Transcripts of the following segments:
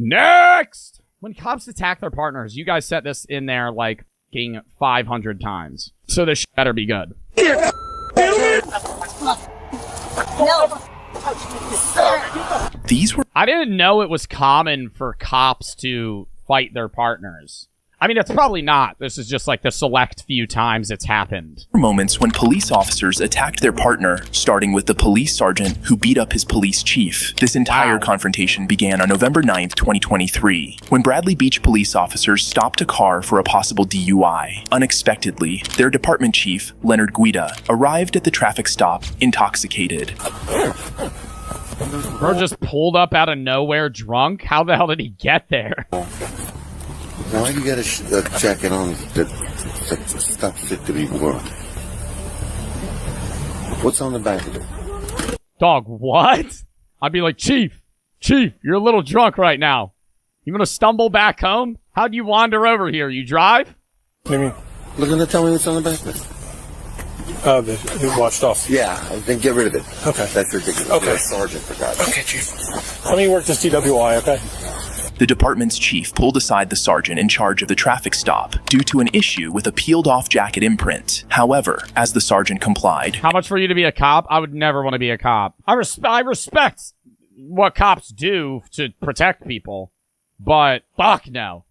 Next! When cops attack their partners, you guys set this in there like 500 times. So this better be good. No. I didn't know it was common for cops to fight their partners. I mean, it's probably not. This is just like the select few times it's happened. Moments when police officers attacked their partner, starting with the police sergeant who beat up his police chief. This entire confrontation began on November 9th, 2023, when Bradley Beach police officers stopped a car for a possible DUI. Unexpectedly, their department chief, Leonard Guida, arrived at the traffic stop intoxicated. Bro just pulled up out of nowhere drunk? How the hell did he get there? Why do you got a jacket on that stops it to be warm? What's on the back of it? Dog, what? I'd be like, Chief, you're a little drunk right now. You gonna stumble back home? How'd you wander over here? You drive? What do you mean? Looking to tell me what's on the back of it? It washed off. Yeah, then get rid of it. Okay. That's ridiculous. Okay. You're a sergeant, for God's sake. Okay, Chief. Let me work this DWI, okay? The department's chief pulled aside the sergeant in charge of the traffic stop due to an issue with a peeled-off jacket imprint. However, as the sergeant complied... How much for you to be a cop? I would never want to be a cop. I respect what cops do to protect people, but fuck no.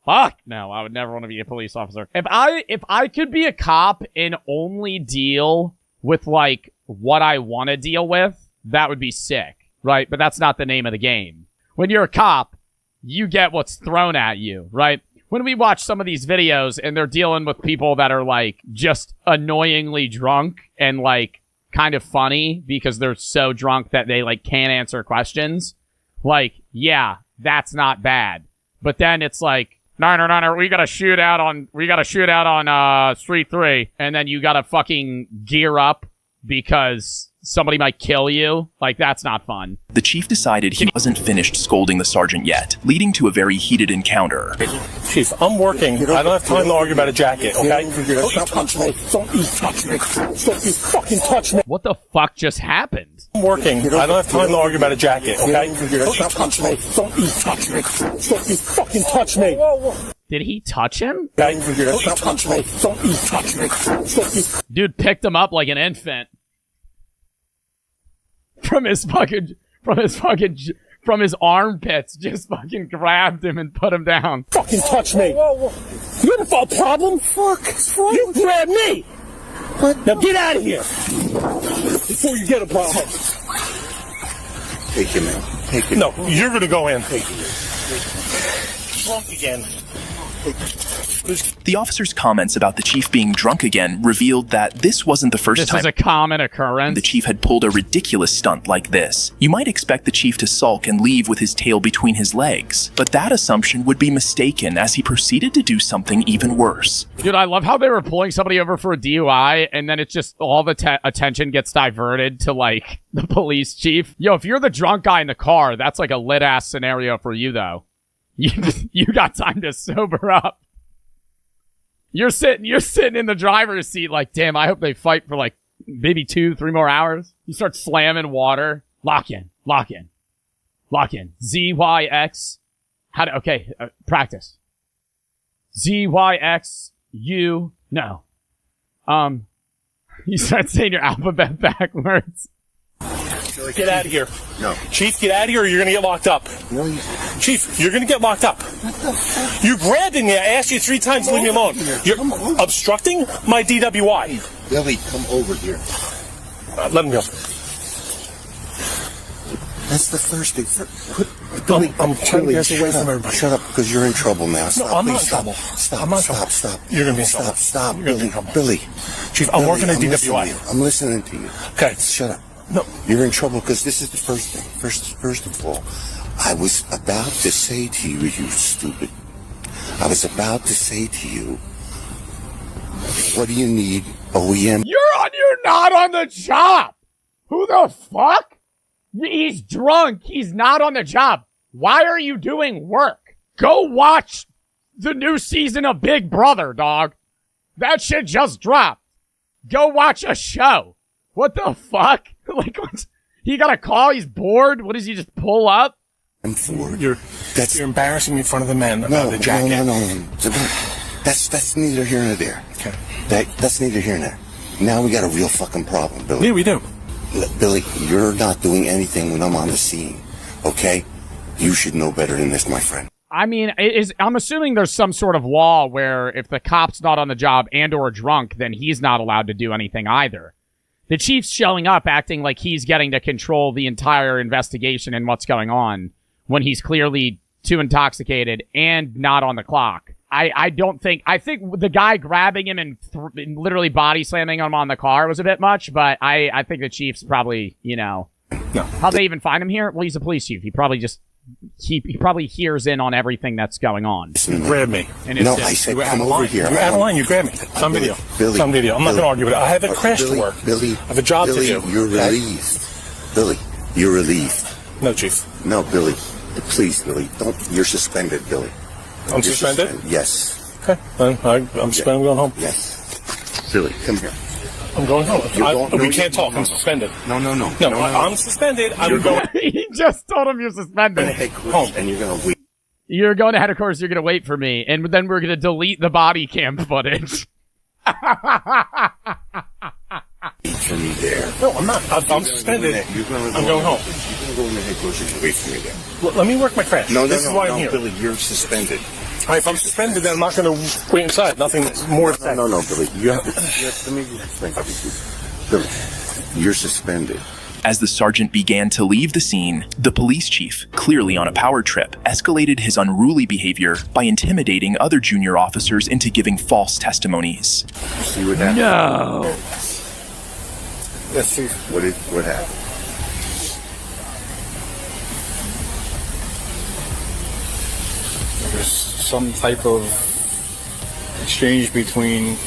Fuck no, I would never want to be a police officer. If I could be a cop and only deal with, like, what I want to deal with, that would be sick, right? But that's not the name of the game. When you're a cop, you get what's thrown at you, right? When we watch some of these videos and they're dealing with people that are, like, just annoyingly drunk and, like, kind of funny because they're so drunk that they, like, can't answer questions, like, yeah, that's not bad. But then it's like, no, we gotta shoot out on Street 3, and then you gotta fucking gear up because somebody might kill you. Like, that's not fun. The chief decided he wasn't finished scolding the sergeant yet, leading to a very heated encounter. Chief, I'm working. I don't have time to argue about a jacket, okay? Don't you touch me. Don't you touch me. Don't you fucking touch me. What the fuck just happened? I'm working. I don't have time to argue about a jacket, okay? Don't you touch me. Don't you touch me. Don't you fucking touch me. Did he touch him? Don't you touch me. Don't you touch me. Dude picked him up like an infant. From his armpits, just fucking grabbed him and put him down. Fucking touch me. You have a problem? Fuck. You grabbed me. What? Now get out of here before you get a problem. Take him in. Take him. No, you're gonna go in. Drunk again. The officer's comments about the chief being drunk again revealed that this wasn't the first time this is a common occurrence. The chief had pulled a ridiculous stunt like this. You might expect the chief to sulk and leave with his tail between his legs, but that assumption would be mistaken as he proceeded to do something even worse. Dude, I love how they were pulling somebody over for a DUI, and then it's just all the attention gets diverted to, like, the police chief. Yo, if you're the drunk guy in the car, that's like a lit-ass scenario for you, though. You got time to sober up. You're sitting in the driver's seat like, damn, I hope they fight for like maybe 2-3 more hours. You start slamming water. Lock in. ZYX. Practice. ZYX. No. You start saying your alphabet backwards. Get out of here. No. Chief, get out of here or you're going to get locked up. No, Chief, you're going to get locked up. You grabbed me. I asked you 3 times to leave me alone. You're obstructing my DWI. Billy, come over here. Let him go. That's the first thing. Billy, I'm trying to get away from everybody. Shut up, because you're in trouble now. Stop. No, I'm not in Please, trouble. Stop. I'm not in trouble. Stop. You're going to be in trouble. Stop, You're gonna be Billy. in trouble. Billy. Chief, I'm working at listening to DWI. you. I'm listening to you. Okay. Shut up. No. You're in trouble because this is the first thing. First of all, I was about to say to you, you stupid. I was about to say to you, what do you need? OEM. You're not on the job. Who the fuck? He's drunk. He's not on the job. Why are you doing work? Go watch the new season of Big Brother, dog. That shit just dropped. Go watch a show. What the fuck? Like, he got a call? He's bored? What does he just pull up? for. You're embarrassing me in front of the men about the jacket. No. That's neither here nor there. Okay. That's neither here nor there. Now we got a real fucking problem, Billy. Yeah, we do. Billy, you're not doing anything when I'm on the scene, okay? You should know better than this, my friend. I mean, I'm assuming there's some sort of law where if the cop's not on the job and or drunk, then he's not allowed to do anything either. The chief's showing up acting like he's getting to control the entire investigation and what's going on when he's clearly too intoxicated and not on the clock. I think the guy grabbing him and literally body slamming him on the car was a bit much, but I think the chief's probably, No. How'd they even find him here? Well, he's a police chief. He probably hears in on everything that's going on. Grab me. No, I said come over here. You're out of line. You grab me. Some video. Billy. Some video. I'm not going to argue with it. I have a crash to work. Billy. I have a job to do. You're relieved. Billy, you're relieved. No, Chief. No, Billy. Please, Billy. Don't. You're suspended, Billy. You're I'm suspended? Yes. Okay. I'm suspended. I'm going home. Yes. Billy, come here. I'm going home. We can't talk. I'm suspended. No. I'm suspended. I'm going. He just told him you're suspended. Home. And you're going to wait. You're going to headquarters. You're going to wait for me, and then we're going to delete the body cam footage. Wait for me there. No, I'm not. I'm suspended. I'm going home. You're going to go in the headquarters and wait for me there. Let me work my crash. This is why I'm here. Billy, you're suspended. All right, if I'm suspended, then I'm not going to wait inside. Nothing more. No, Billy. You have to make you explain to you. Billy, you're suspended. As the sergeant began to leave the scene, the police chief, clearly on a power trip, escalated his unruly behavior by intimidating other junior officers into giving false testimonies. See what happened? No. Let's see. What happened? There's some type of exchange between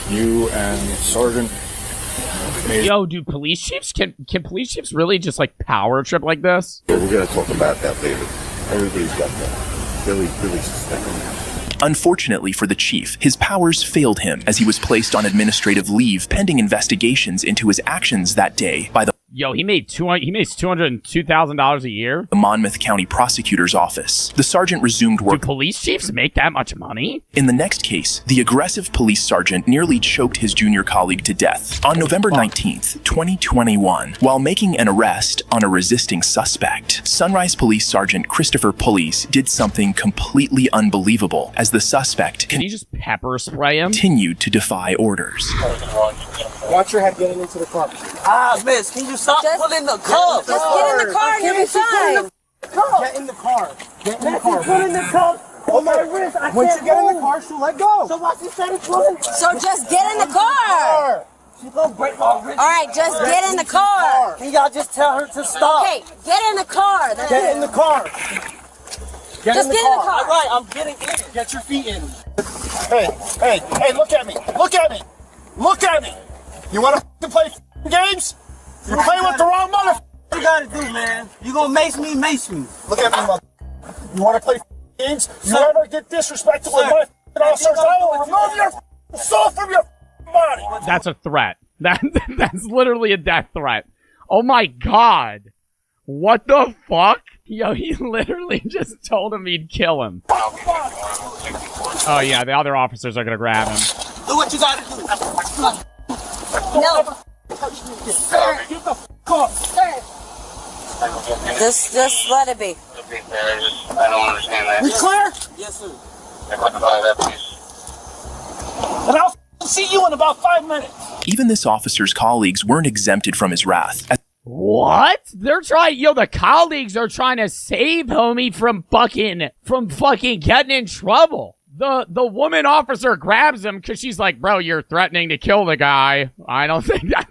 you and Sergeant. Yo, do police chiefs can police chiefs really just like power trip like this? We're going to talk about that later. Everybody's got that. Billy's suspended. Unfortunately for the chief, his powers failed him as he was placed on administrative leave pending investigations into his actions that day by the He makes $202,000 a year. Monmouth County Prosecutor's Office. The sergeant resumed Do work. police chiefs make that much money? In the next case, the aggressive police sergeant nearly choked his junior colleague to death on November 19th, 2021, while making an arrest on a resisting suspect. Sunrise Police Sergeant Christopher Pulleys did something completely unbelievable as the suspect Can you just pepper spray him? continued to defy orders. Watch your head getting into the car. Miss, can you stop pulling the cup? Just get in the car and you'll be fine. Get in the car. Get in the car. Pulling the cup on my wrist. I Once can't you get in the move. car, she'll let go. So why she said pulling? So just get in the car. She gonna break my wrist. All right, just get in the car. Can y'all just tell her to stop? Okay, get in the car. That's Get it. in the car. Just get in the All car. right, I'm getting in. Get your feet in. Hey, look at me. Look at me. Look at me. You want to play games? You're playing with the wrong mother. What you gotta do, man? You gonna mace me? Look at me, mother. You want to play games? You ever get disrespectful with my officers? I will remove your soul from your body. That's a threat. That's literally a death threat. Oh my god. What the fuck? Yo, he literally just told him he'd kill him. Oh yeah, the other officers are gonna grab him. Do what you gotta do. No. Sir, get the fuck. Sir. Just let it be. I don't understand that. We clear? Yes, sir. And I'll see you in about 5 minutes. Even this officer's colleagues weren't exempted from his wrath. What? The colleagues are trying to save homie from fucking getting in trouble. The woman officer grabs him because she's like, bro, you're threatening to kill the guy. I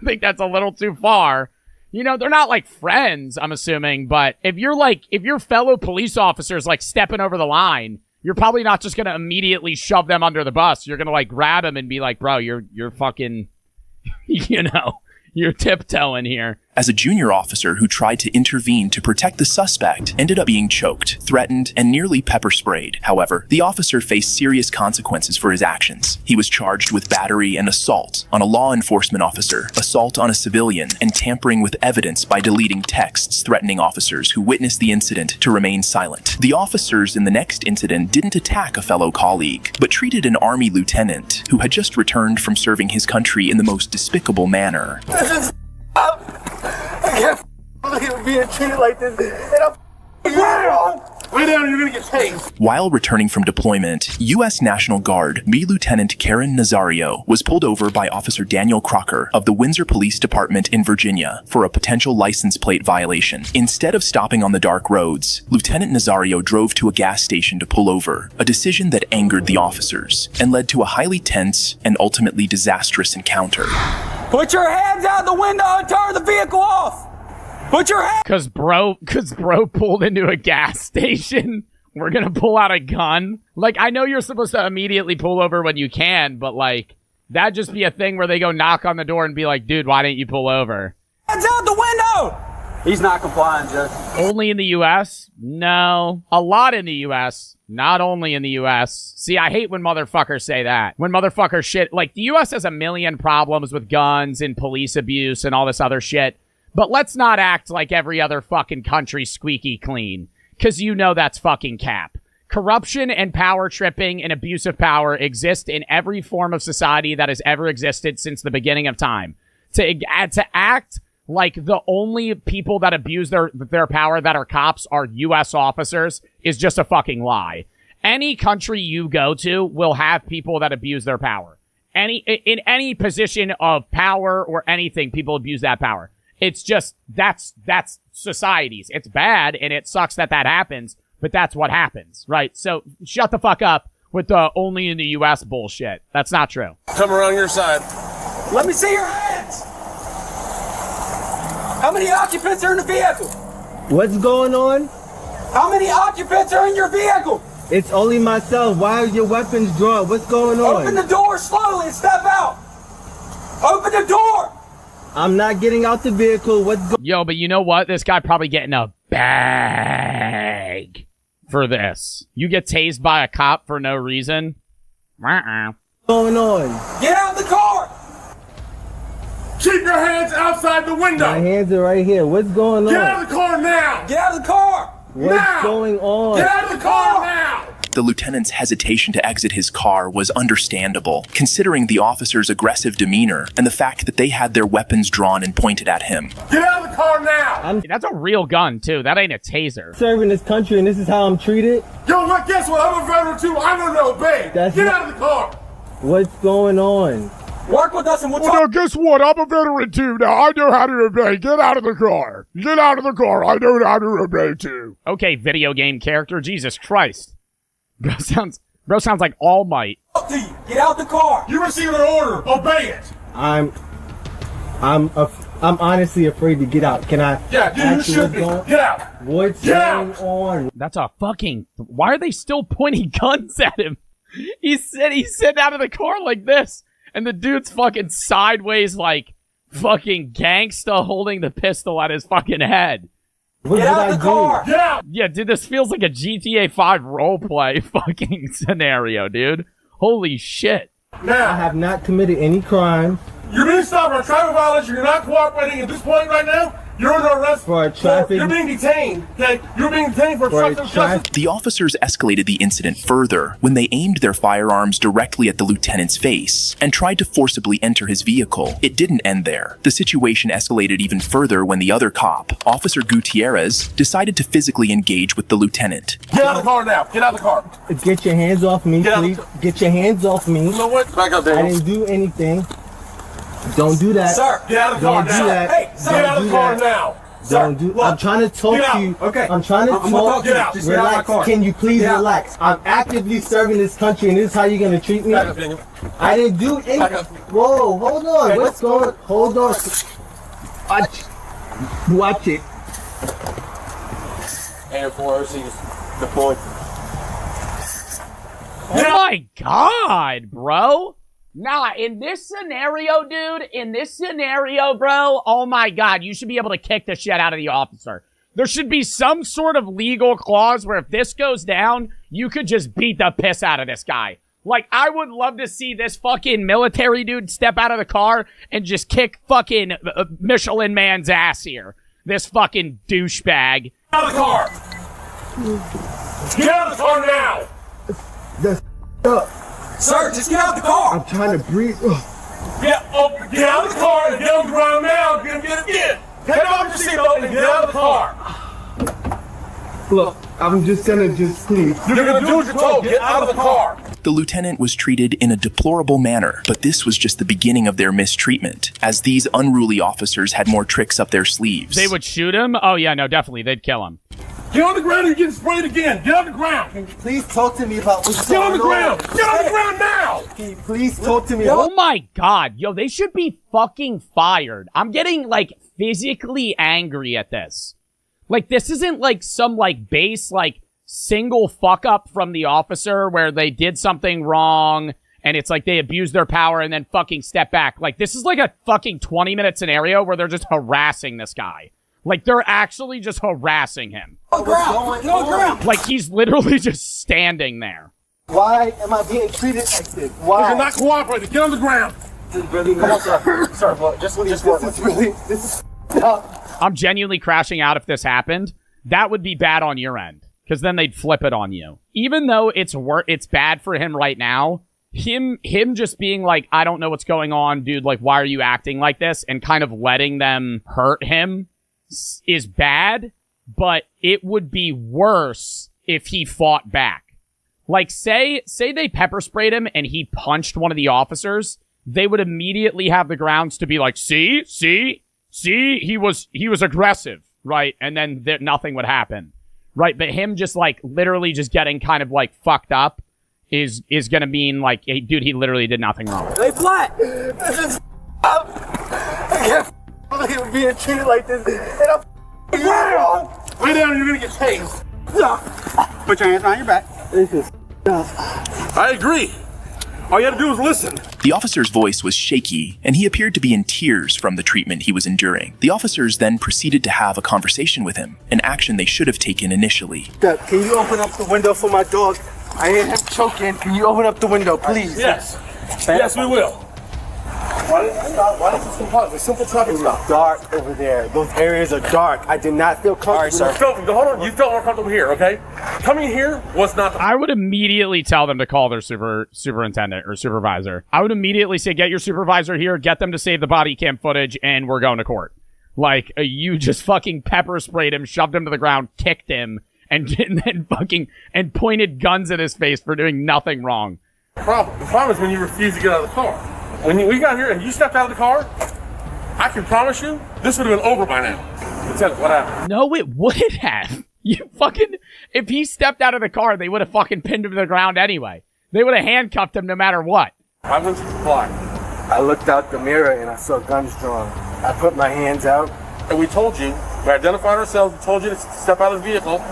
think that's a little too far. You know, they're not like friends, I'm assuming, but if your fellow police officers like stepping over the line, you're probably not just gonna immediately shove them under the bus. You're gonna like grab him and be like, bro, you're fucking, you're tiptoeing here. as a junior officer who tried to intervene to protect the suspect ended up being choked, threatened, and nearly pepper sprayed. However, the officer faced serious consequences for his actions. He was charged with battery and assault on a law enforcement officer, assault on a civilian, and tampering with evidence by deleting texts threatening officers who witnessed the incident to remain silent. The officers in the next incident didn't attack a fellow colleague, but treated an army lieutenant who had just returned from serving his country in the most despicable manner. I can't believe being treated like this. And I'm lay down, you're gonna get tased. While returning from deployment, U.S. National Guard B. Lieutenant Karen Nazario was pulled over by Officer Daniel Crocker of the Windsor Police Department in Virginia for a potential license plate violation. Instead of stopping on the dark roads, Lieutenant Nazario drove to a gas station to pull over, a decision that angered the officers and led to a highly tense and ultimately disastrous encounter. Put your hands out the window and turn the vehicle off. Put your hands. Cause bro pulled into a gas station. We're gonna pull out a gun. Like, I know you're supposed to immediately pull over when you can, but like, that'd just be a thing where they go knock on the door and be like, dude, why didn't you pull over? Hands out the window. He's not complying, Judge. Only in the U.S.? No. A lot in the U.S. Not only in the U.S. See, I hate when motherfuckers say that. When motherfuckers shit. Like, the U.S. has a million problems with guns and police abuse and all this other shit. But let's not act like every other fucking country squeaky clean. Cause you know that's fucking cap. Corruption and power tripping and abuse of power exist in every form of society that has ever existed since the beginning of time. To act like the only people that abuse their power that are cops are U.S. officers is just a fucking lie. Any country you go to will have people that abuse their power. In any position of power or anything, people abuse that power. It's just, that's societies. It's bad and it sucks that happens, but that's what happens, right? So shut the fuck up with the only in the U.S. bullshit. That's not true. Come around your side. Let me see your hands. How many occupants are in the vehicle? What's going on? How many occupants are in your vehicle? It's only myself. Why are your weapons drawn? What's going on? Open the door slowly and step out. Open the door. I'm not getting out the vehicle. Yo, but you know what? This guy probably getting a bag for this. You get tased by a cop for no reason. What's going on? Get out of the car. Keep your hands outside the window. My hands are right here. What's going on? Get out of the car now. Get out of the car. What's going on? Get out of the car now. The lieutenant's hesitation to exit his car was understandable, considering the officer's aggressive demeanor and the fact that they had their weapons drawn and pointed at him. Get out of the car now! That's a real gun, too. That ain't a taser. Serving this country and this is how I'm treated? Yo, look, guess what? I'm a veteran too. I don't know, babe. Get out of the car! What's going on? Work with us and we'll talk. Well, guess what? I'm a veteran, too. Now, I know how to obey. Get out of the car. Get out of the car. I know how to obey, too. Okay, video game character. Jesus Christ. Bro sounds like All Might. Get out the car. You received an order. Obey it. I'm honestly afraid to get out. Can I? Yeah, you should be. Get out. What's going on? That's a fucking. Why are they still pointing guns at him? He's sitting out of the car like this, and the dude's fucking sideways like fucking gangsta holding the pistol at his fucking head. Get out of the car! Get out! Yeah, dude, this feels like a GTA 5 roleplay fucking scenario, dude. Holy shit. Now, I have not committed any crime. You're being stopped for a traffic violation. You're not cooperating at this point right now. You're under arrest for a traffic. You're being detained. Okay, you're being detained for obstruction of justice. The officers escalated the incident further when they aimed their firearms directly at the lieutenant's face and tried to forcibly enter his vehicle. It didn't end there. The situation escalated even further when the other cop, Officer Gutierrez, decided to physically engage with the lieutenant. Get out of the car now. Get out of the car. Get your hands off me, please. Get your hands off me. You know what? Back up there. I didn't do anything. Don't do that. Sir, get out of the car now. Hey, sir, get out of the car now. Don't do. I'm trying to talk to you. Okay. I'm trying to talk. Get out. Just relax. Can you please relax? I'm actively serving this country, and this is how you're gonna treat me. Back up, Daniel. I didn't do anything. Whoa, hold on. What's going? Hold on. Watch it. And 4OC's deployed. Oh my god, bro. Nah, in this scenario, bro, oh my God, you should be able to kick the shit out of the officer. There should be some sort of legal clause where if this goes down, you could just beat the piss out of this guy. Like, I would love to see this fucking military dude step out of the car and just kick fucking Michelin Man's ass here. This fucking douchebag. Get out of the car! Get out of the car now! That's up. Sir, just get out the car. I'm trying to breathe. Get out of the car and get on the ground now! Get! Take off your seatbelt and get out of the car! Look, I'm just gonna please. You're gonna do what you're told. Get out of the car! The lieutenant was treated in a deplorable manner, but this was just the beginning of their mistreatment, as these unruly officers had more tricks up their sleeves. They would shoot him? Oh yeah, no, definitely. They'd kill him. Get on the ground and you're getting sprayed again! Get on the ground! Can you please talk to me about what's Get going on the ground! Get on the ground now! Can you please talk to me Oh my God. Yo, they should be fucking fired. I'm getting, like, physically angry at this. Like, this isn't, like, some, like, base, like, single fuck up from the officer where they did something wrong and it's like they abused their power and then fucking step back. Like, this is like a fucking 20-minute scenario where they're just harassing this guy. Like, they're actually just harassing him. Get on the ground. Like, he's literally just standing there. Why am I being treated like this? Why? You're not cooperating. Get on the ground! This is really come on, sir. This is I'm genuinely crashing out if this happened. That would be bad on your end. Because then they'd flip it on you. Even though it's bad for him right now, him just being like, I don't know what's going on, dude, like, why are you acting like this? And kind of letting them hurt him is bad, but it would be worse if he fought back. Like, say they pepper sprayed him and he punched one of the officers, they would immediately have the grounds to be like, see, he was aggressive, right? And then nothing would happen. Right, but him just, like, literally just getting kind of, like, fucked up is gonna mean, like, hey, dude, he literally did nothing wrong. Lay flat. I can't believe being treated like this. And I'm Lay down and you're gonna get tased. Put your hands behind your back. This is I agree. All you had to do was listen. The officer's voice was shaky, and he appeared to be in tears from the treatment he was enduring. The officers then proceeded to have a conversation with him, an action they should have taken initially. Can you open up the window for my dog? I hear him choking. Can you open up the window, please? Yes. Yes, we will. Why does this comply? It's a simple traffic stop. Dark over there. Those areas are dark. I did not feel comfortable. All right, sir. Hold on. You felt more comfortable here, okay? Coming here was not the... I would immediately tell them to call their superintendent or supervisor. I would immediately say, get your supervisor here, get them to save the body cam footage, and we're going to court. Like, you just fucking pepper sprayed him, shoved him to the ground, kicked him, and then fucking, and pointed guns at his face for doing nothing wrong. The problem is when you refuse to get out of the car. When we got here and you stepped out of the car, I can promise you, this would have been over by now. Lieutenant, what happened? No, it wouldn't have. You fucking, if he stepped out of the car, they would have fucking pinned him to the ground anyway. They would have handcuffed him no matter what. I'm going to comply. I looked out the mirror and I saw guns drawn. I put my hands out. And we told you, we identified ourselves, we told you to step out of the vehicle.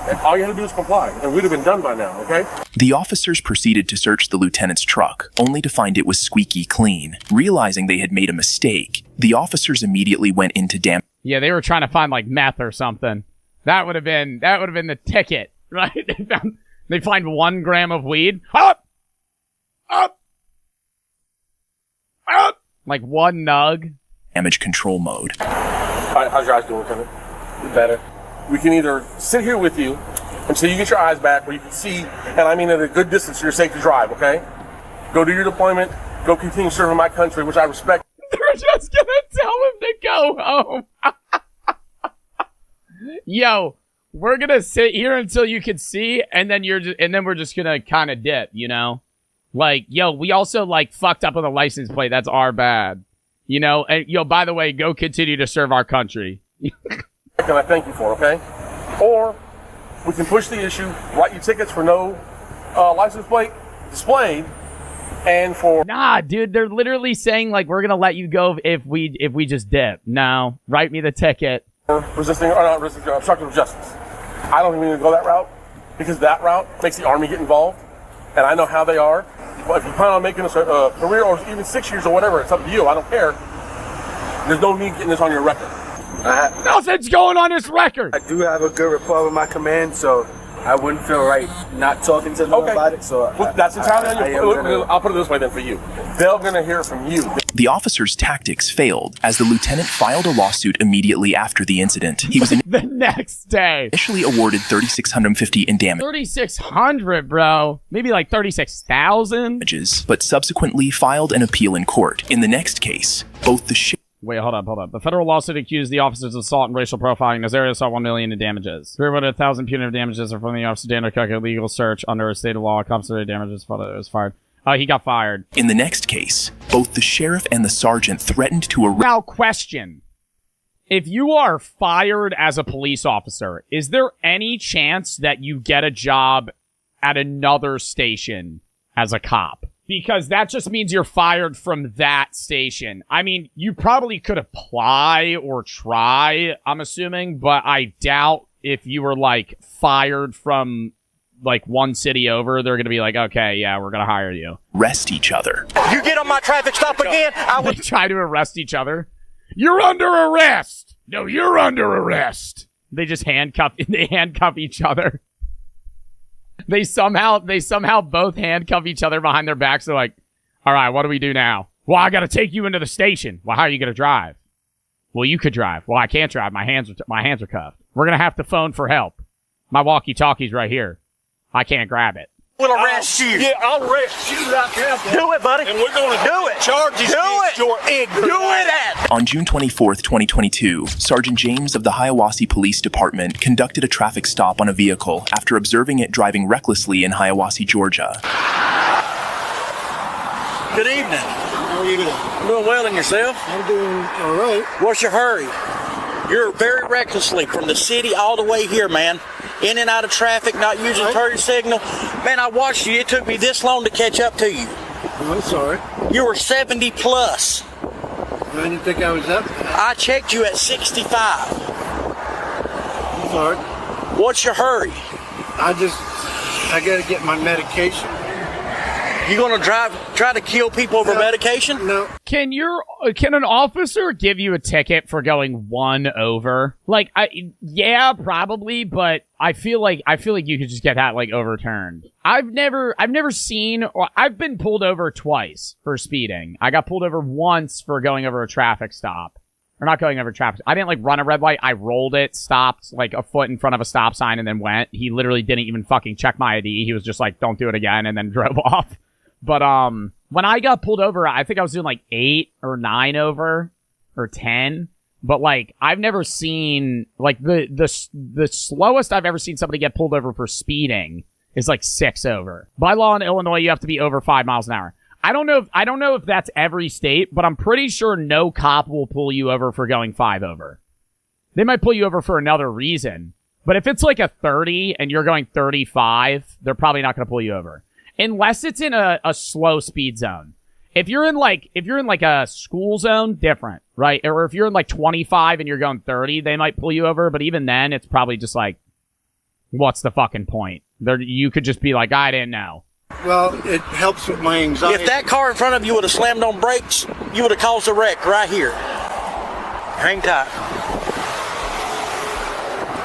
And all you had to do is comply, and we'd have been done by now, okay? The officers proceeded to search the lieutenant's truck, only to find it was squeaky clean. Realizing they had made a mistake, the officers immediately went into Yeah, they were trying to find, like, meth or something. That would have been the ticket, right? They find 1 gram of weed. Up! Like 1 nug. damage control mode. How's your eyes doing, Lieutenant? Better. We can either sit here with you until you get your eyes back where you can see, and I mean at a good distance, you're safe to drive, okay? Go do your deployment, go continue serving my country, which I respect. They're just gonna tell him to go home. Yo, we're gonna sit here until you can see, and then we're just gonna kind of dip, you know? Like, yo, we also, like, fucked up on the license plate. That's our bad. You know? And, yo, by the way, go continue to serve our country. Can I thank you for, okay? Or we can push the issue, write you tickets for no license plate displayed, and for... Nah, dude, they're literally saying, like, we're gonna let you go if we just dip. No, write me the ticket. Obstructive justice. I don't even need to go that route, because that route makes the Army get involved, and I know how they are. if you plan on making this a career or even 6 years or whatever, it's up to you. I don't care. There's no need getting this on your record. Nothing's going on his record. I do have a good rapport with my command, so I wouldn't feel right not talking to them about it. So that's entirely on you. I'll put it this way then for you. They're going to hear from you. The officer's tactics failed as the lieutenant filed a lawsuit immediately after the incident. He was the next day initially awarded $3,650 in damages. 3,600, bro. Maybe like 36,000. But subsequently filed an appeal in court. In the next case, both the Wait, hold up. The federal lawsuit accused the officers of assault and racial profiling. Nazario sought $1 million in damages. 300,000 punitive damages are from the officer Daniel Cook, a legal search under a state of law. Compensated damages for that was fired. He got fired. In the next case, both the sheriff and the sergeant threatened to arrest. Now, question. If you are fired as a police officer, is there any chance that you get a job at another station as a cop? Because that just means you're fired from that station. I mean, you probably could apply or try, I'm assuming, but I doubt if you were, like, fired from, like, one city over, they're gonna be like, okay, yeah, we're gonna hire you. Arrest each other. You get on my traffic stop again, I will... They try to arrest each other. You're under arrest! No, you're under arrest! They just handcuff each other. They somehow both handcuff each other behind their backs. They're like, all right, what do we do now? Well, I got to take you into the station. Well, how are you going to drive? Well, you could drive. Well, I can't drive. My hands are cuffed. We're going to have to phone for help. My walkie-talkie's right here. I can't grab it. We'll arrest you. Yeah, I'll arrest you right now. Do it, buddy. And we're going to do it. Charges against your ignorance. Do it. On June 24th, 2022, Sergeant James of the Hiawassee Police Department conducted a traffic stop on a vehicle after observing it driving recklessly in Hiawassee, Georgia. Good evening. How are you doing? Doing well in yourself? I'm doing all right. What's your hurry? You're very recklessly from the city all the way here, man. In and out of traffic, not using turn signal. Man, I watched you. It took me this long to catch up to you. I'm sorry. You were 70 plus. I didn't think I was up. I checked you at 65. I'm sorry. What's your hurry? I got to get my medication. You gonna try to kill people over medication? No. Can an officer give you a ticket for going one over? Like, yeah, probably, but I feel like you could just get that, like, overturned. I've never seen, or I've been pulled over twice for speeding. I got pulled over once for going over a traffic stop. Or not going over traffic. I didn't, like, run a red light. I rolled it, stopped, like, a foot in front of a stop sign, and then went. He literally didn't even fucking check my ID. He was just like, don't do it again, and then drove off. But, when I got pulled over, I think I was doing like 8 or 9 over, or 10. But like, I've never seen, like, the slowest I've ever seen somebody get pulled over for speeding is like 6 over. By law in Illinois, you have to be over 5 miles an hour. I don't know if that's every state, but I'm pretty sure no cop will pull you over for going 5 over. They might pull you over for another reason. But if it's like a 30 and you're going 35, they're probably not going to pull you over. Unless it's in a slow speed zone. If you're in like a school zone, different, right? Or if you're in like 25 and you're going 30, they might pull you over. But even then, it's probably just like, what's the fucking point? You could just be like, I didn't know. Well, it helps with my anxiety. If that car in front of you would have slammed on brakes, you would have caused a wreck right here. Hang tight.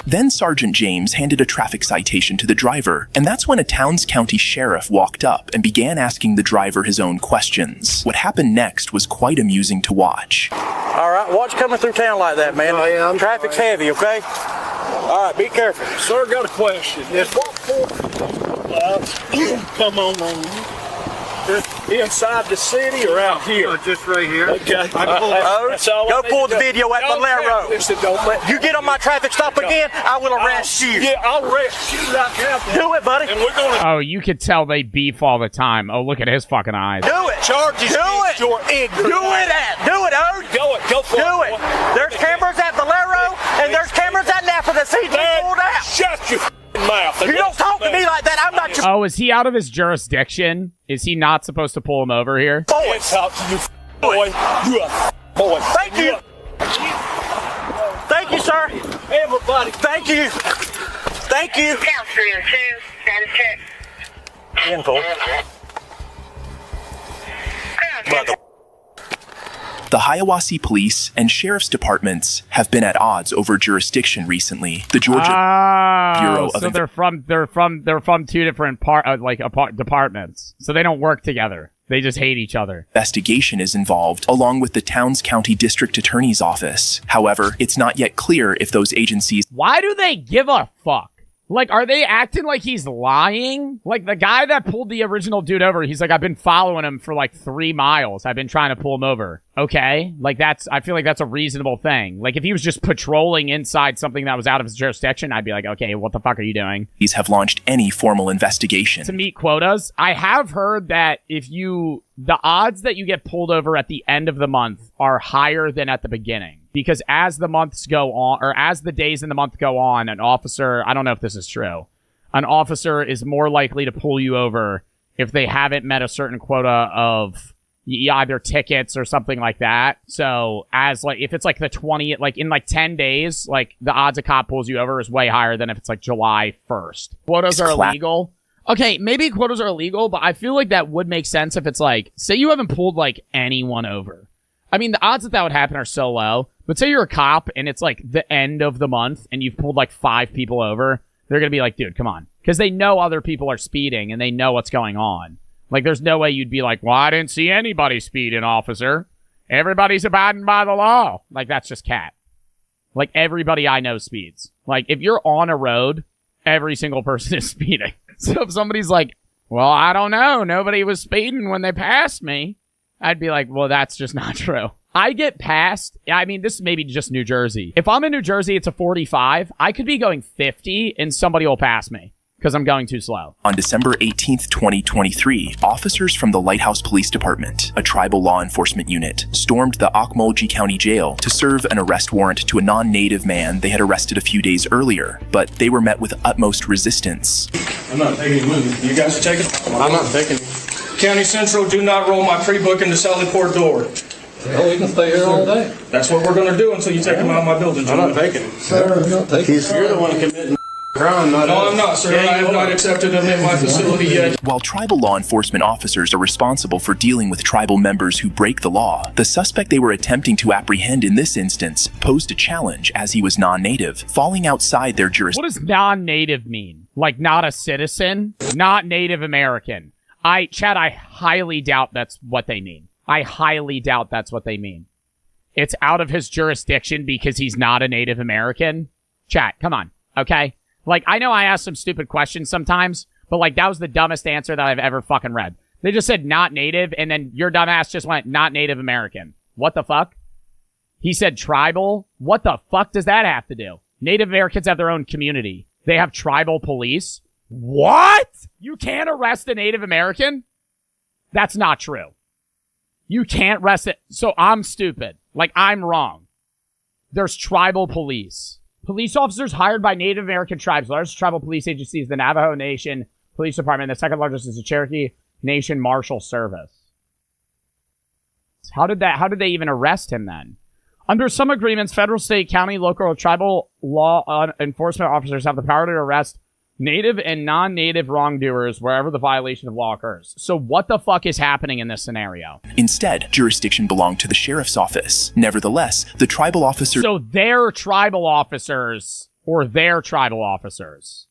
Then Sergeant James handed a traffic citation to the driver, and that's when a Towns County sheriff walked up and began asking the driver his own questions. What happened next was quite amusing to watch. All right, watch coming through town like that, man. Oh, yeah, Traffic's heavy, okay? All right, be careful. Sir, got a question. Yes. Come on. Inside the city or out here? Just right here. Okay. Go pull the video at Valero. You get on my traffic stop again, I will arrest you. Yeah, I'll arrest you right now. Do it, buddy. And we're going to... Oh, you could tell they beef all the time. Oh, look at his fucking eyes. Do it. Charges against your ignorance. Do it, Ode. Go for it. Do it. There's cameras at Valero, and there's cameras at Napa that see you pulled out. Shut your mouth. You don't talk to me like that. I'm not your... Oh, is he out of his jurisdiction? Is he not supposed to pull him over here? Boy, talk to you, boy. You a boy. Thank you. Thank you, sir. Everybody. Thank you. Thank you. Down 302, status check. Info. Mother. The Hiawassee Police and Sheriff's Departments have been at odds over jurisdiction recently. The Georgia Bureau of so they're from two different departments. So they don't work together. They just hate each other. Investigation is involved, along with the Towns County District Attorney's Office. However, it's not yet clear if those agencies... Why do they give a fuck? Like, are they acting like he's lying? Like, the guy that pulled the original dude over, he's like, I've been following him for like 3 miles. I've been trying to pull him over. Okay. Like, I feel like that's a reasonable thing. Like, if he was just patrolling inside something that was out of his jurisdiction, I'd be like, okay, what the fuck are you doing? These have launched any formal investigation. To meet quotas, I have heard that the odds that you get pulled over at the end of the month are higher than at the beginning. Because as the months go on, or as the days in the month go on, an officer, I don't know if this is true, an officer is more likely to pull you over if they haven't met a certain quota of either tickets or something like that. So as like, if it's like the 20, like in like 10 days, like the odds a cop pulls you over is way higher than if it's like July 1st. Quotas are illegal. Okay, maybe quotas are illegal, but I feel like that would make sense if it's like, say you haven't pulled like anyone over. I mean, the odds that would happen are so low, but say you're a cop and it's like the end of the month and you've pulled like 5 people over, they're going to be like, dude, come on. Because they know other people are speeding and they know what's going on. Like, there's no way you'd be like, well, I didn't see anybody speeding, officer. Everybody's abiding by the law. Like, that's just cat. Like, everybody I know speeds. Like, if you're on a road, every single person is speeding. So if somebody's like, well, I don't know, nobody was speeding when they passed me, I'd be like, well, that's just not true. I get passed. I mean, this may be just New Jersey. If I'm in New Jersey, it's a 45. I could be going 50 and somebody will pass me because I'm going too slow. On December 18th, 2023, officers from the Lighthouse Police Department, a tribal law enforcement unit, stormed the Ocmulgee County Jail to serve an arrest warrant to a non-native man they had arrested a few days earlier, but they were met with utmost resistance. I'm not taking any money. You guys are taking? I'm not taking it. County Central, do not roll my pre-book into Sallyport door. Well, we can stay here all day. That's what we're going to do until you take him out of my building. I'm not taking it. Sir, I'm not taking it. You're the one committing crime, not No, I'm not, sir. I have not accepted him in my facility yet. While tribal law enforcement officers are responsible for dealing with tribal members who break the law, the suspect they were attempting to apprehend in this instance posed a challenge as he was non-native, falling outside their jurisdiction. What does non-native mean? Like not a citizen? Not Native American? Chad, I highly doubt that's what they mean. I highly doubt that's what they mean. It's out of his jurisdiction because he's not a Native American? Chat, come on, okay? Like, I know I ask some stupid questions sometimes, but like, that was the dumbest answer that I've ever fucking read. They just said not native, and then your dumb ass just went not Native American. What the fuck? He said tribal? What the fuck does that have to do? Native Americans have their own community. They have tribal police? What? You can't arrest a Native American? That's not true. You can't arrest it. So I'm stupid. Like, I'm wrong. There's tribal police. Police officers hired by Native American tribes. The largest tribal police agency is the Navajo Nation Police Department. The second largest is the Cherokee Nation Marshal Service. How did they even arrest him then? Under some agreements, federal, state, county, local, or tribal law enforcement officers have the power to arrest Native and non-Native wrongdoers wherever the violation of law occurs. So what the fuck is happening in this scenario? Instead, jurisdiction belonged to the sheriff's office. Nevertheless, the tribal officer... So they're tribal officers, or they're tribal officers?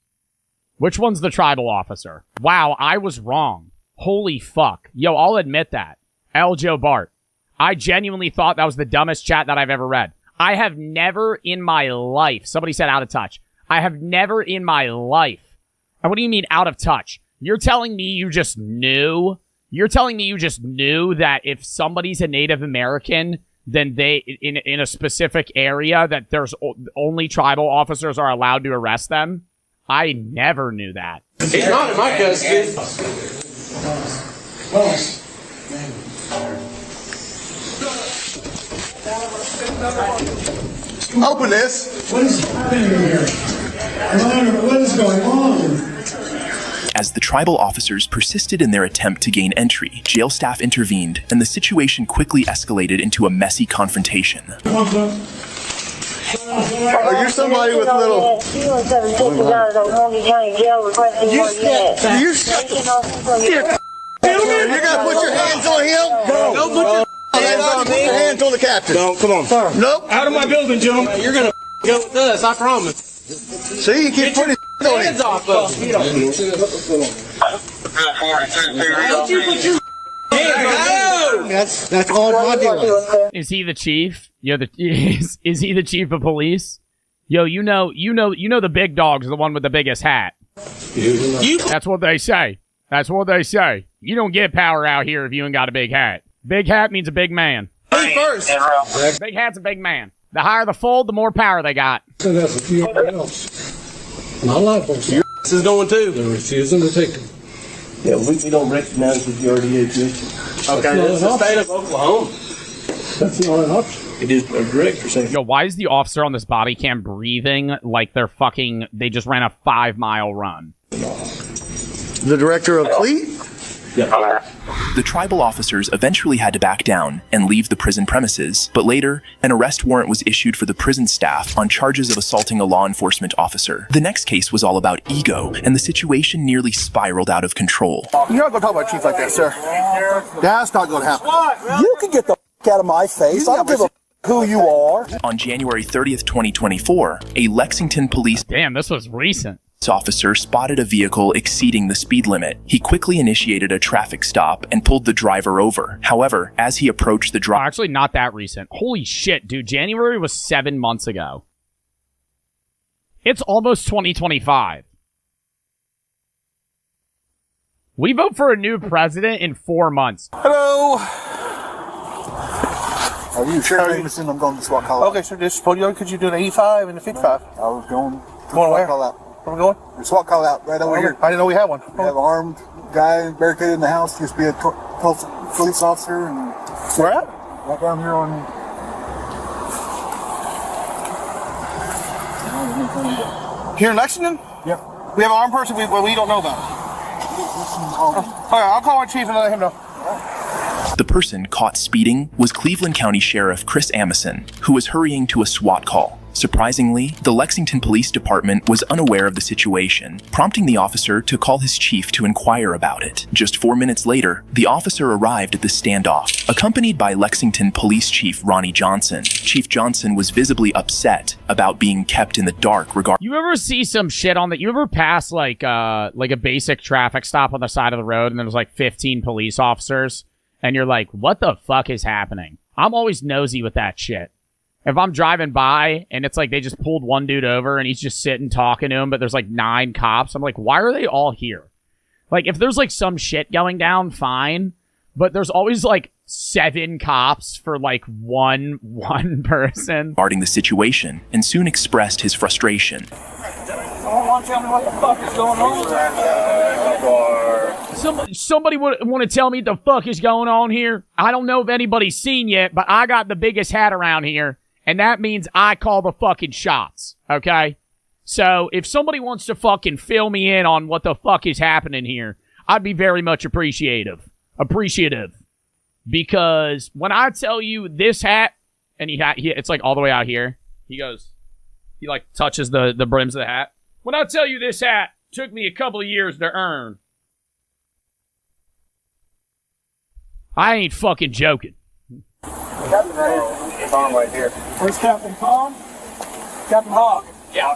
Which one's the tribal officer? Wow, I was wrong. Holy fuck. Yo, I'll admit that. L. Joe Bart. I genuinely thought that was the dumbest chat that I've ever read. I have never in my life... Somebody said out of touch. I have never in my life. And what do you mean out of touch? You're telling me you just knew? You're telling me you just knew that if somebody's a Native American, then they, in a specific area, that there's only tribal officers are allowed to arrest them? I never knew that. He's not in my custody. Open this. What is happening here? What is going on? As the tribal officers persisted in their attempt to gain entry, jail staff intervened, and the situation quickly escalated into a messy confrontation. Are you somebody with little... You're gonna put your hands on him? No, put your hands on me. Put your hands on the captain. No, come on. Sir. Nope. Out of my building, gentlemen. You're gonna go with us, I promise. See, you keep putting his hands off of him. That's all I'm doing. Is he the chief? Is he the chief of police? Yo, you know the big dog's the one with the biggest hat. That's what they say. That's what they say. You don't get power out here if you ain't got a big hat. Big hat means a big man. Hey, first. Big hat's a big man. The higher the fold, the more power they got. So that's a few else. Not a lot of folks. Your is going too. They're refusing to take them. Yeah, we don't recognize that you already exist. Okay, it's the state of Oklahoma. That's not an option. It is a director saying. Yo, why is the officer on this body cam breathing like they just ran a 5-mile run? The director of fleet? Yeah. The tribal officers eventually had to back down and leave the prison premises, but later, an arrest warrant was issued for the prison staff on charges of assaulting a law enforcement officer. The next case was all about ego, and the situation nearly spiraled out of control. You're not going to talk about Chief like that, sir. That's not going to happen. You can get the out of my face. I don't give a who you are. On January 30th, 2024, a Lexington police this was recent. Officer spotted a vehicle exceeding the speed limit. He quickly initiated a traffic stop and pulled the driver over. However, as he approached the driver... Actually, not that recent. Holy shit, dude. January was 7 months ago. It's almost 2025. We vote for a new president in 4 months. Hello. Are you sure? I'm going to SWAT call out. Okay, so this Podio, could you do the 85 and the 55? I was going to where? call out. Where we going? The SWAT call out right over here. I didn't know we had one. We have an armed guy barricaded in the house. Used to be a police officer. And where at? Right down here on... Here in Lexington? Yep. We have an armed person we don't know about. All right, I'll call our chief and let him know. The person caught speeding was Cleveland County Sheriff Chris Amison, who was hurrying to a SWAT call. Surprisingly, the Lexington Police Department was unaware of the situation, prompting the officer to call his chief to inquire about it. Just 4 minutes later, the officer arrived at the standoff, accompanied by Lexington Police Chief Ronnie Johnson. Chief Johnson was visibly upset about being kept in the dark regarding... You ever see some shit on that? You ever pass like a basic traffic stop on the side of the road and there's like 15 police officers and you're like, what the fuck is happening? I'm always nosy with that shit. If I'm driving by and it's like they just pulled one dude over and he's just sitting talking to him, but there's like 9 cops, I'm like, why are they all here? Like, if there's like some shit going down, fine. But there's always like 7 cops for like one person. Regarding the situation, and soon expressed his frustration. Someone want to tell me what the fuck is going on? Somebody would want to tell me what the fuck is going on here. I don't know if anybody's seen yet, but I got the biggest hat around here. And that means I call the fucking shots, okay? So if somebody wants to fucking fill me in on what the fuck is happening here, I'd be very much appreciative. Because when I tell you this hat, and it's like all the way out here, he like touches the brims of the hat. When I tell you this hat took me a couple of years to earn, I ain't fucking joking. Tom right here. Where's Captain Tom? Captain Hawk. Yeah.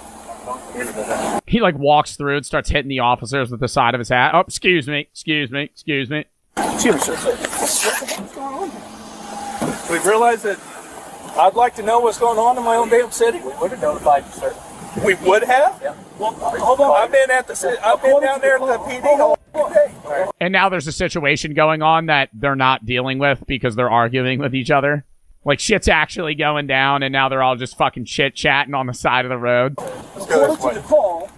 He like walks through and starts hitting the officers with the side of his hat. Oh, excuse me. Cheers, sir. We've realized that I'd like to know what's going on in my own damn city. We would have notified you, sir. We would have? Yeah. Well, hold on. I've been down there at the PD all day. And now there's a situation going on that they're not dealing with because they're arguing with each other. Like, shit's actually going down, and now they're all just fucking chit-chatting on the side of the road. According to the call,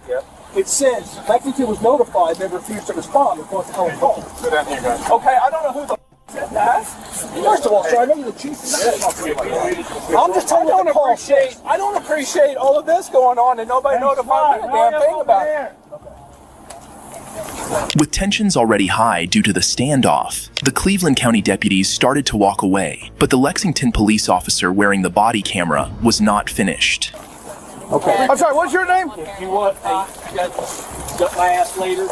it says Lexington was notified, they refused to respond according to the call. Sit down here, guys. Okay, I don't know who the said that. First of all, sir, I know you're the chief. I'm just telling you the call. I don't appreciate all of this going on, and nobody notified me a damn thing about it. With tensions already high due to the standoff, the Cleveland County deputies started to walk away, but the Lexington police officer wearing the body camera was not finished. Okay. I'm sorry, what's your name? If you want, got my ass later.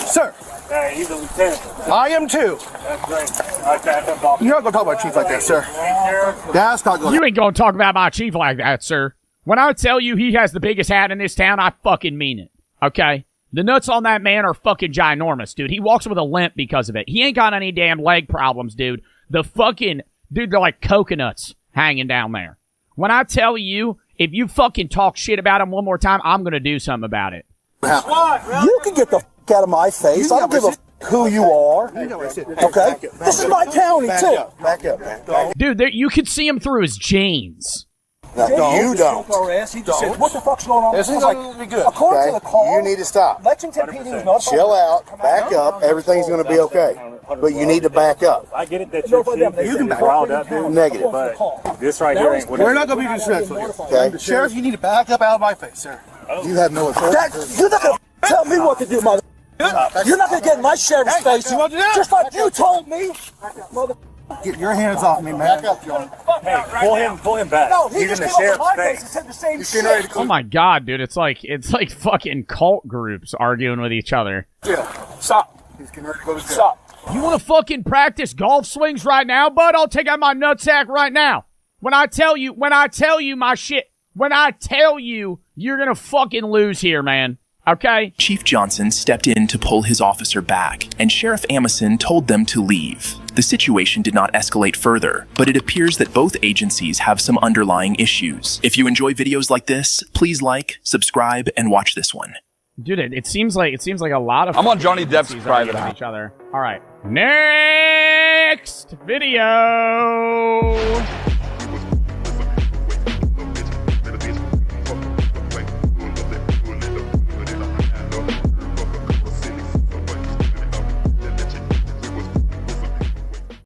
Sir. Hey, he's a lieutenant. I am too. That's great. Okay, You're not gonna talk about chief like that, sir. That's not good. You ain't gonna talk about my chief like that, sir. When I tell you he has the biggest hat in this town, I fucking mean it. Okay? The nuts on that man are fucking ginormous, dude. He walks with a limp because of it. He ain't got any damn leg problems, dude. They're like coconuts hanging down there. When I tell you, if you fucking talk shit about him one more time, I'm gonna do something about it. You can get the f out of my face. I don't give a f who you are. Okay? This is my county, too. Back up. Dude, you could see him through his jeans. No, you don't. He just said, what the fuck's going on? This is going to be good. According to the call, you need to stop. Lexington PD is not. Chill out. Back up. Everything's going to be okay. But you need to back up. I get it that you're chief. You can back up. Negative. But this right here ain't what We're not going to be disrespectful here. Okay? Sheriff, you need to back up out of my face, sir. You have no authority. You're not going to tell me what to do, mother. You're not going to get in my sheriff's face, just like you told me, mother. Get your hands off me, man. Back up, John. Hey, pull him back. No, he he's just in the came up sheriff's with my face face. and said the same shit. Oh my god, dude, it's like fucking cult groups arguing with each other. Yeah. Stop. Stop. You want to fucking practice golf swings right now, bud? I'll take out my nutsack right now. When I tell you my shit, when I tell you, you're gonna fucking lose here, man. Okay? Chief Johnson stepped in to pull his officer back, and Sheriff Amison told them to leave. The situation did not escalate further, but it appears that both agencies have some underlying issues. If you enjoy videos like this, please like, subscribe, and watch this one. Dude, it seems like a lot of. I'm on Johnny Depp's private with each other. All right, next video.